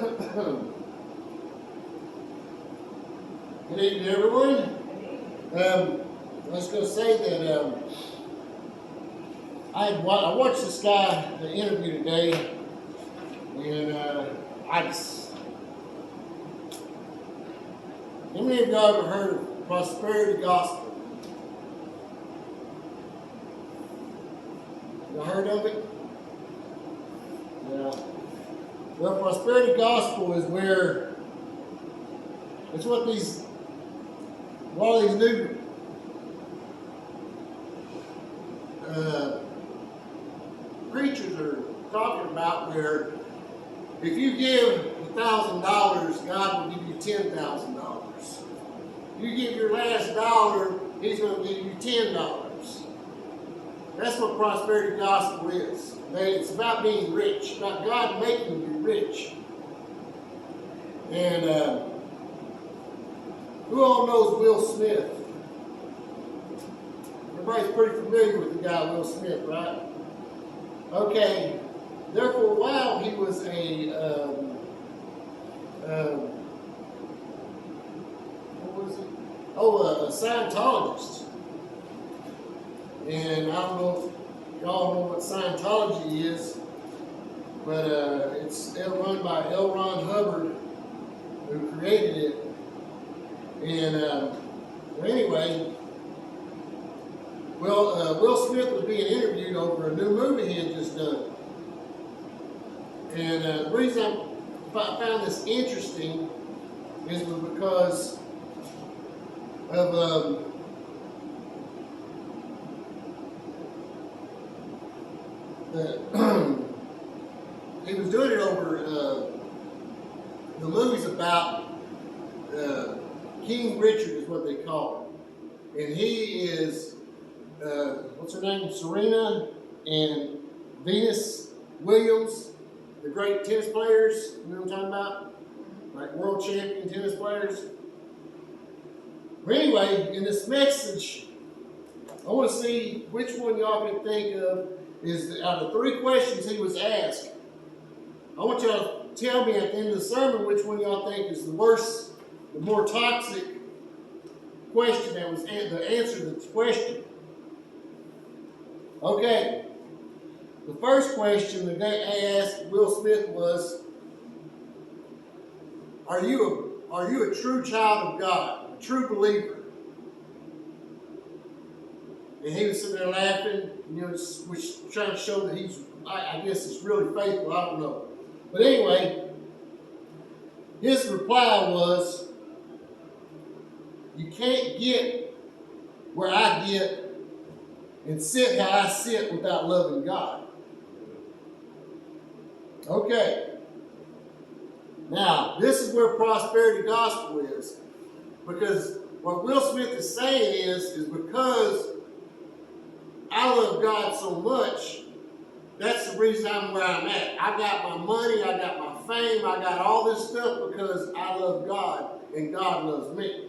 Good evening, everyone. I was going to say that I watched this guy the interview today, and how many of y'all ever heard of prosperity gospel? You heard of it? Yeah. Well, prosperity gospel is where it's what a lot of these new preachers are talking about, where if you give $1,000, God will give you $10,000. You give your last dollar, He's going to give you $10. That's what prosperity gospel is. It's about being rich, about God making you rich. And who all knows Will Smith? Everybody's pretty familiar with the guy Will Smith, right? Okay. There for a while he was a Scientologist. And I don't know if y'all know what Scientology is, but it's run by L. Ron Hubbard, who created it. And anyway, Will Smith was being interviewed over a new movie he had just done. And the reason I found this interesting is because of he was doing it over the movie's about King Richard is what they call him, and he is what's her name, Serena and Venus Williams, the great tennis players. You know what I'm talking about? Like world champion tennis players. But anyway, in this message, I want to see which one y'all can think of is, out of 3 questions he was asked, I want y'all to tell me at the end of the sermon which one y'all think is the worst, the more toxic question that was the answer to the question. Okay. The first question that they asked Will Smith was, Are you a true child of God, a true believer? And he was sitting there laughing, which trying to show that I guess he's really faithful. I don't know. But anyway, his reply was, you can't get where I get and sit how I sit without loving God. Okay. Now, this is where prosperity gospel is. Because what Will Smith is saying is because I love God so much, that's the reason I'm where I'm at. I got my money, I got my fame, I got all this stuff because I love God and God loves me.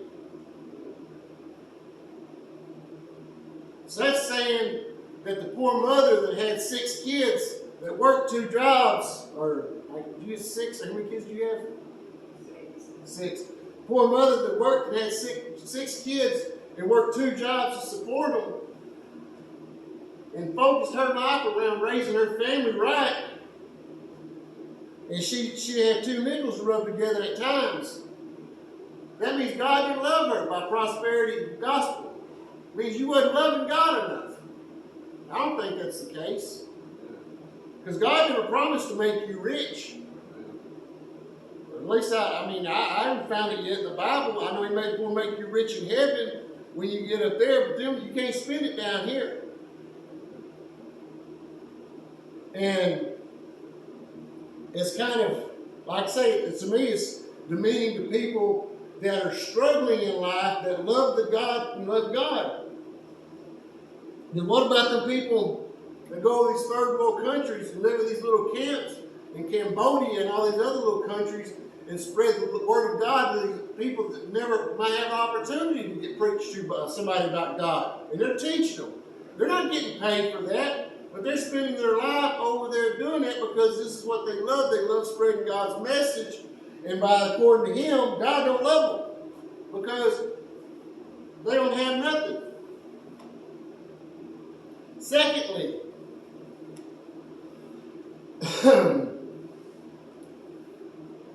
So that's saying that the poor mother that had 6 kids that worked 2 jobs, or like you have 6, how many kids do you have? 6. Poor mother that worked and had 6 kids and worked 2 jobs to support them, and focused her life around raising her family right. And she had 2 nickels to rub together at times. That means God didn't love her by prosperity gospel. It means you wasn't loving God enough. I don't think that's the case. Because God never promised to make you rich. Or at least I haven't found it yet in the Bible. I know He will make you rich in heaven when you get up there, but then you can't spend it down here. And it's kind of, like I say, to me, it's demeaning to people that are struggling in life, that love God. Then what about the people that go to these third world countries and live in these little camps in Cambodia and all these other little countries and spread the word of God to these people that never might have an opportunity to get preached to by somebody about God? And they're teaching them. They're not getting paid for that. But they're spending their life over there doing that because this is what they love. They love spreading God's message. And according to him, God don't love them because they don't have nothing. Secondly,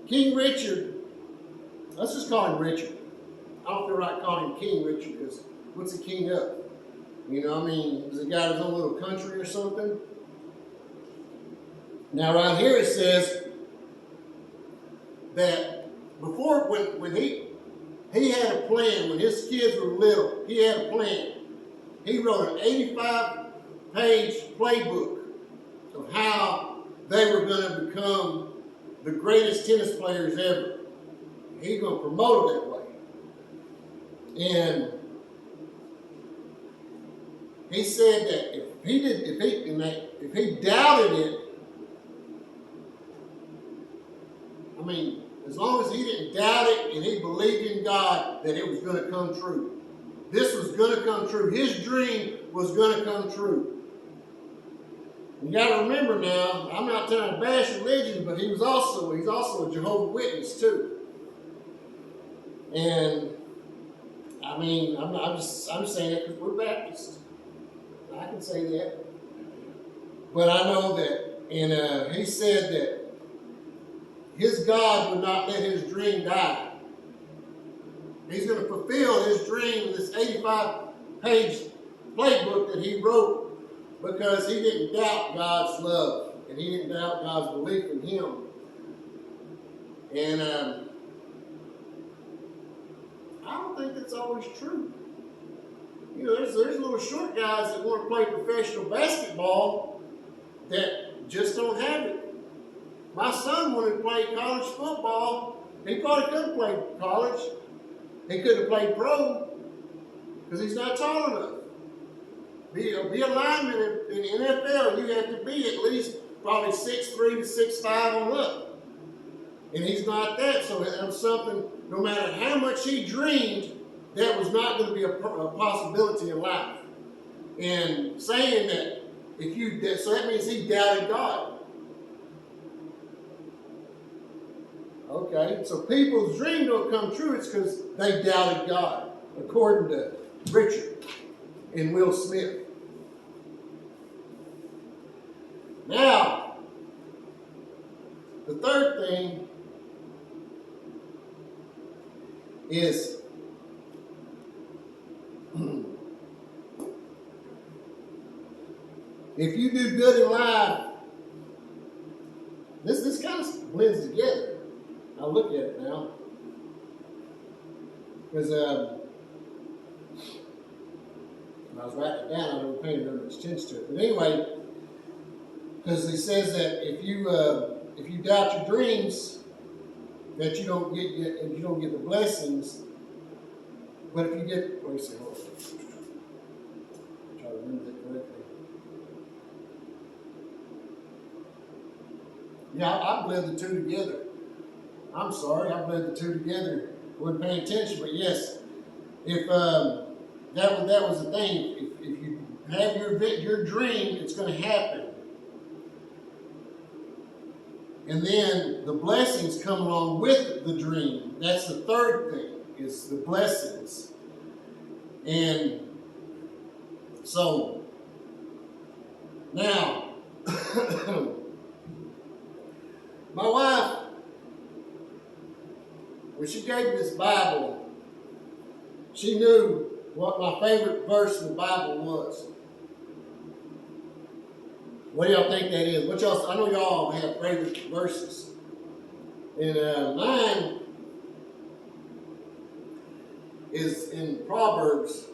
King Richard, let's just call him Richard. I don't feel right calling him King Richard because what's a king of? You know, I mean, is he got his own little country or something? Now, right here it says that before, when he had a plan, when his kids were little, he had a plan. He wrote an 85-page playbook of how they were going to become the greatest tennis players ever. He's going to promote it that way. And he said that if he doubted it, I mean, as long as he didn't doubt it and he believed in God that it was going to come true. This was going to come true. His dream was going to come true. You got to remember now, I'm not trying to bash religion, but he's also a Jehovah's Witness too. And I mean, I'm saying that because we're Baptists. I can say that. But I know that, and he said that his God would not let his dream die. He's going to fulfill his dream in this 85-page playbook that he wrote because he didn't doubt God's love and he didn't doubt God's belief in him. And I don't think that's always true. You know, there's little short guys that want to play professional basketball that just don't have it. My son wanted to play college football. He probably couldn't play college. He couldn't have played pro because he's not tall enough. Be a lineman in the NFL, you have to be at least probably 6'3" to 6'5" on up. And he's not that, so that's something, no matter how much he dreamed, that was not going to be a possibility in life. And saying that, so that means he doubted God. Okay, so people's dream don't come true, it's because they doubted God, according to Richard and Will Smith. Now, the third thing is if you do good in life, this kind of blends together. I'll look at it now. Because I was writing it down, I never paid very much attention to it. But anyway, because he says that if you doubt your dreams, that you don't get the blessings. But if you get, let me see, hold on. Try to remember that correctly. Yeah, I blend the two together. I'm sorry, I blend the two together. Wasn't paying attention, but yes, if that was the thing. If you have your dream, it's going to happen. And then the blessings come along with the dream. That's the third thing, is the blessings. And so, now, my wife, when she gave me this Bible, she knew what my favorite verse in the Bible was. What do y'all think that is? I know y'all have favorite verses. And mine is in Proverbs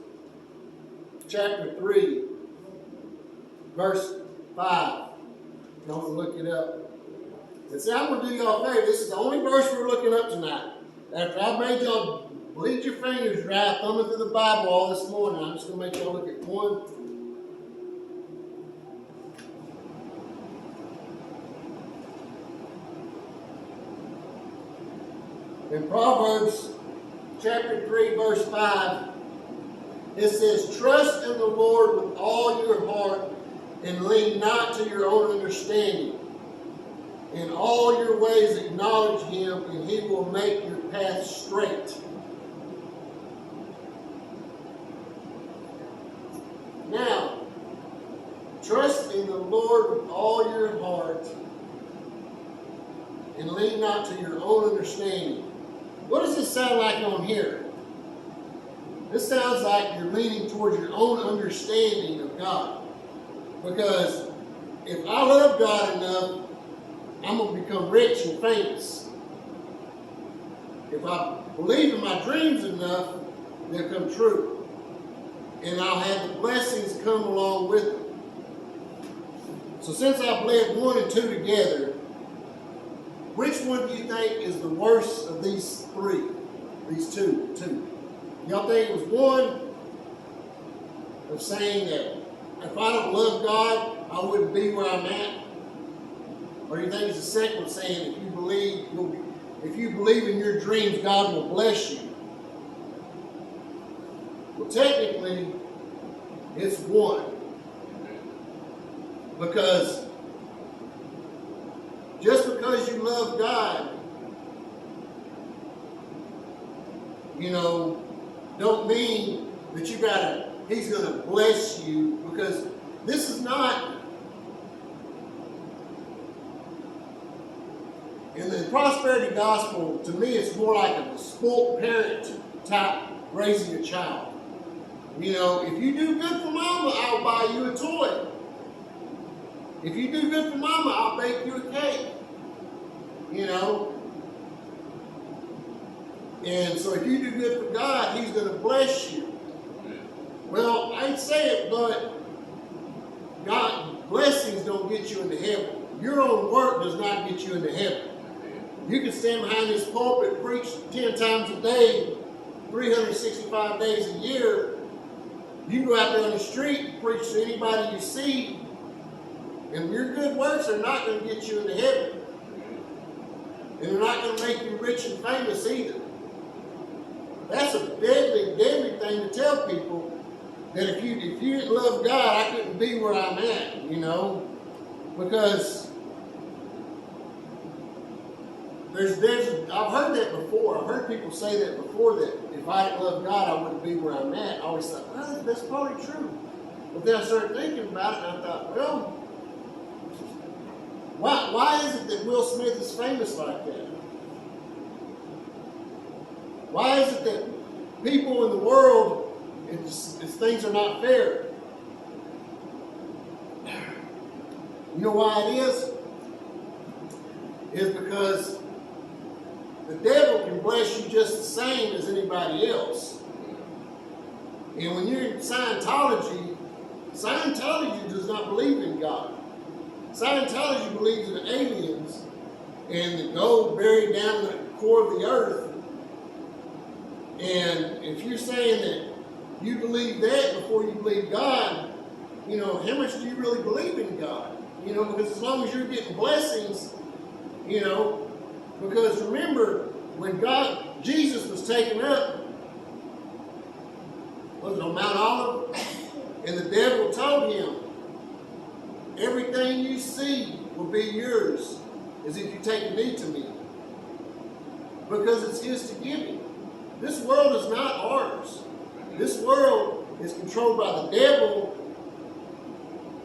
chapter 3, verse 5. Y'all want to look it up. And see, I'm going to do y'all a favor. This is the only verse we're looking up tonight. After I made y'all bleed your fingers dry, thumbing through the Bible all this morning, I'm just going to make y'all look at one. In Proverbs chapter 3, verse 5, it says, "Trust in the Lord with all your heart and lean not to your own understanding. In all your ways acknowledge him, and he will make your path straight. Now, trust in the Lord with all your heart, and lean not to your own understanding. What does this sound like on here? This sounds like you're leaning towards your own understanding of God. Because if I love God enough, I'm going to become rich and famous. If I believe in my dreams enough, they'll come true. And I'll have the blessings come along with them. So since I blend 1 and 2 together, which one do you think is the worst of these three? These two. Y'all think it was one of saying that if I don't love God, I wouldn't be where I'm at? Or do you think it's the second one saying if you believe in your dreams, God will bless you? Well, technically, it's one. Because just because you love God, don't mean that he's going to bless you, because this is not, in the prosperity gospel, to me, it's more like a spoiled parent type raising a child. If you do good for mama, I'll buy you a toy. If you do good for mama, I'll bake you a cake. And so if you do good for God, he's going to bless you. Well, I'd say it, but God, blessings don't get you into heaven. Your own work does not get you into heaven. You can stand behind this pulpit, preach 10 times a day, 365 days a year. You can go out there on the street, preach to anybody you see, and your good works are not going to get you into heaven. And they're not going to make you rich and famous either. That's a deadly, deadly thing to tell people, that if you didn't love God, I couldn't be where I'm at, because I've heard that before. I've heard people say that before, that if I didn't love God, I wouldn't be where I'm at. I always thought, well, that's probably true. But then I started thinking about it, and I thought, well, why is it that Will Smith is famous like that? Why is it that people in the world, things are not fair? You know why it is? It's because the devil can bless you just the same as anybody else. And when you're in Scientology does not believe in God. Scientology believes in aliens and the gold buried down in the core of the earth. And if you're saying that you believe that before you believe God, how much do you really believe in God? Because as long as you're getting blessings, because remember, when Jesus was taken up, was it on Mount Olive? And the devil told him, everything you see will be yours, as if you take a knee to me. Because it's his to give you. This world is not ours. This world is controlled by the devil,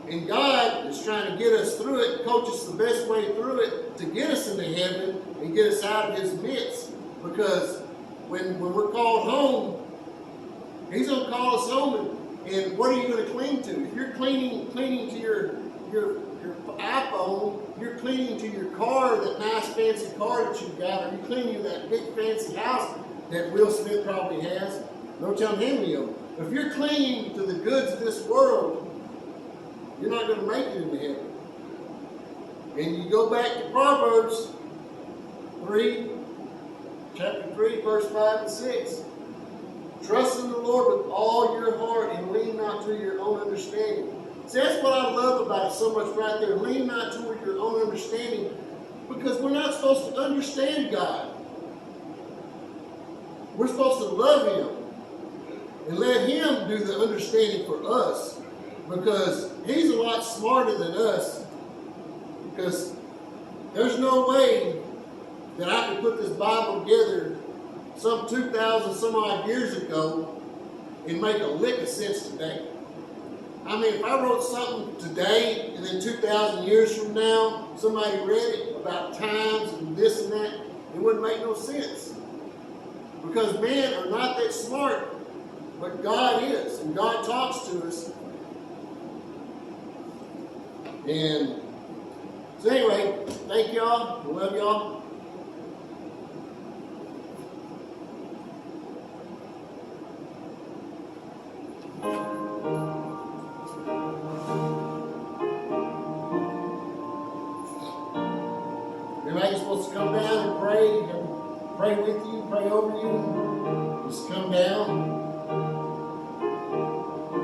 and God is trying to get us through it, coach us the best way through it, to get us into heaven and get us out of his midst. Because when we're called home, he's going to call us home, and what are you going to cling to? If you're clinging to your iPhone, you're clinging to your car, that nice fancy car that you've got, or you're clinging to that big fancy house that Will Smith probably has. Don't tell him Leo. But if you're clinging to the goods of this world, you're not going to make it into heaven. And you go back to Proverbs 3, chapter 3, verse 5 and 6. Trust in the Lord with all your heart and lean not to your own understanding. See, that's what I love about it so much right there. Lean not toward your own understanding, because we're not supposed to understand God. We're supposed to love him and let him do the understanding for us. Because he's a lot smarter than us, because there's no way that I could put this Bible together some 2,000 some odd years ago and make a lick of sense today. I mean, if I wrote something today and then 2,000 years from now, somebody read it about times and this and that, it wouldn't make no sense. Because men are not that smart, but God is, and God talks to us. And so anyway, thank y'all. I love y'all. Everybody's supposed to come down and pray with you, pray over you. Just come down.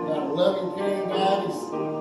Got a loving, caring God. He's